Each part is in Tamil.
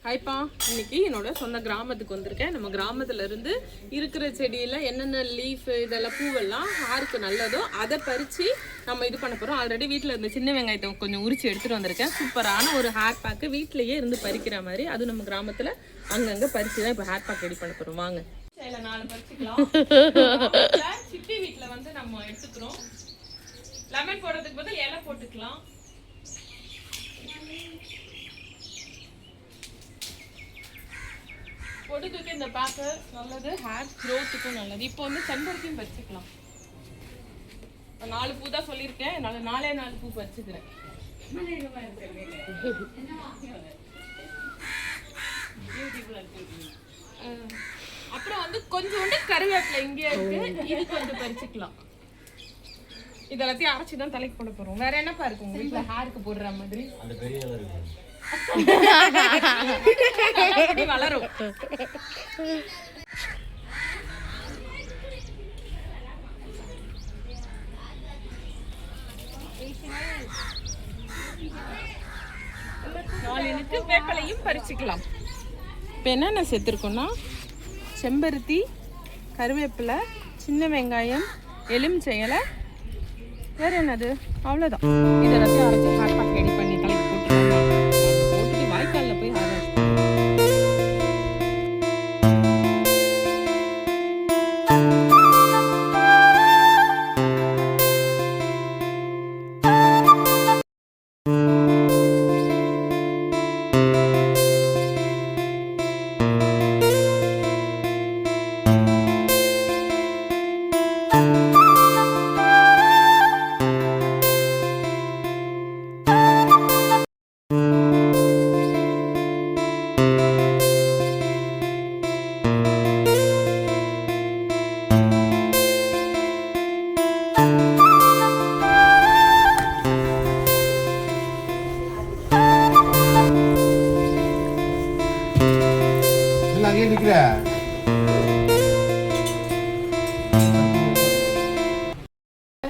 ஹாய்ப்பா, இன்னைக்கு என்னோட சொந்த கிராமத்துக்கு வந்திருக்கேன். நம்ம கிராமத்துல இருந்து இருக்கிற செடியில என்னென்ன லீஃப் இதெல்லாம் பூவெல்லாம் ஹேருக்கு நல்லதோ அதை பறித்து நம்ம இது பண்ண போகிறோம். ஆல்ரெடி வீட்டில் இருந்த சின்ன வெங்காயத்தை கொஞ்சம் உரிச்சு எடுத்துகிட்டு வந்திருக்கேன். சூப்பரான ஒரு ஹேர் பேக்கு வீட்டிலேயே இருந்து பறிக்கிற மாதிரி, அது நம்ம கிராமத்தில் அங்கங்கே பறித்து தான் இப்போ ஹேர் பேக் ரெடி பண்ண போகிறோம். வாங்க. 4 பறிச்சுக்கலாம். சிட்டி வீட்டில் வந்து நம்ம எடுத்துக்கிறோம். லெமன் போடுறதுக்கு பதில் இலை போட்டுக்கலாம். பொடுகுக்கு இந்த பேக்கு நல்லது, ஹேர் க்ரோத்துக்கும் நல்லது. இப்போ வந்து செம்பருத்தியும் பறிச்சுக்கலாம். 4 பூ தான் சொல்லியிருக்கேன், என்னால் 4 பூ பறிச்சுக்கிறேன். அப்புறம் வந்து கொஞ்சோண்டு கருவேப்பிலை இங்கே இருக்கு, இது கொஞ்சம் பறிச்சுக்கலாம். இதெல்லாத்தையும் அரைச்சி தான் தலைக்கு போட போறோம். வேற என்னப்பா இருக்கு உங்க வீட்டுல ஹேருக்கு போடுற மாதிரி? வளரும். வேப்பலையும் பறிச்சுக்கலாம். இப்போ என்னென்ன சேர்த்துருக்கோம்னா செம்பருத்தி, கருவேப்பிலை, சின்ன வெங்காயம், எலுமிச்சை இலை, வேற என்னது, அவ்வளோதான். இதெல்லாத்தையும் அரைச்சி ஹேர் பேக் ரெடி பண்ணி தலைக்கு போட்டுட்டு வாய்க்காலில் போய் ஹேர் வாஷ்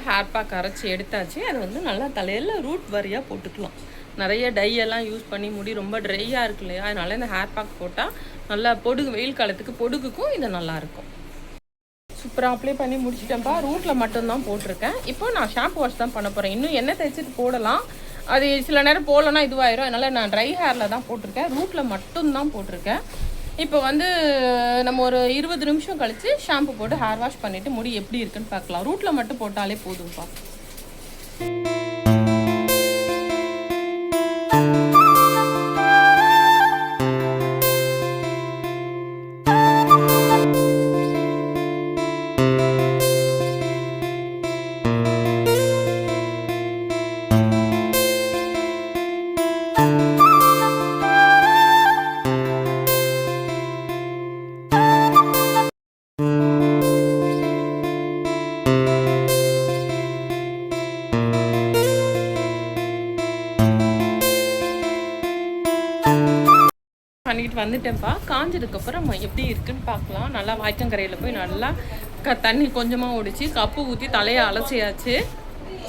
ஹேர் பேக் அரைச்சி எடுத்தாச்சு. அது வந்து நல்லா தலையில் ரூட் வரியாக போட்டுக்கலாம். நிறைய டையெல்லாம் யூஸ் பண்ணி முடி ரொம்ப ட்ரையாக இருக்கு இல்லையா, அதனால இந்த ஹேர் பேக் போட்டால் நல்லா பொடுகு, வெயில் காலத்துக்கு பொடுகுக்கும் இது நல்லாயிருக்கும். சூப்பராக அப்ளை பண்ணி முடிச்சிட்டேன்ப்பா. ரூட்டில் மட்டும்தான் போட்டிருக்கேன். இப்போ நான் ஷாம்பு வாஷ் தான் பண்ண போகிறேன். இன்னும் எண்ணெய் தேய்ச்சிட்டு போடலாம், அது சில நேரம் போடலன்னா இதுவாயிரும். அதனால் நான் ட்ரை ஹேரில் தான் போட்டிருக்கேன், ரூட்டில் மட்டும்தான் போட்டிருக்கேன். இப்போ வந்து நம்ம ஒரு 20 நிமிஷம் கழித்து ஷாம்பு போட்டு ஹேர் வாஷ் பண்ணிவிட்டு முடி எப்படி இருக்குன்னு பார்க்கலாம். ரூட்டில் மட்டும் போட்டாலே போதும்ப்பா. பண்ணிட்டு வந்துட்டேன்ப்பா. காஞ்சதுக்கப்புறம் எப்படி இருக்குன்னு பார்க்கலாம். நல்லா வாய்க்கங்கரையில் போய் நல்லா தண்ணி கொஞ்சமாக ஒடிச்சு கப்பு ஊற்றி தலையை அலசியாச்சு.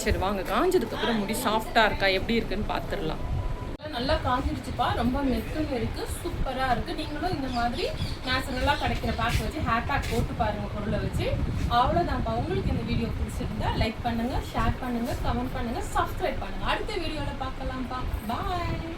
சரி வாங்க, காஞ்சதுக்கப்புறம் முடி சாஃப்டாக இருக்கா எப்படி இருக்குன்னு பார்த்துடலாம். நல்லா காஞ்சிடுச்சுப்பா, ரொம்ப மெத்துன்னு இருக்குது, சூப்பராக இருக்குது. நீங்களும் இந்த மாதிரி நேச்சுரலாக கிடைக்கிற பேக் வச்சு ஹேர் பேக் போட்டு பாருங்கள் பொருளை வச்சு. அவ்வளோதான்ப்பா. உங்களுக்கு இந்த வீடியோ பிடிச்சிருந்தா லைக் பண்ணுங்கள், ஷேர் பண்ணுங்கள், கமெண்ட் பண்ணுங்கள், சப்ஸ்கிரைப் பண்ணுங்கள். அடுத்த வீடியோவில் பார்க்கலாம்ப்பா. பாய்.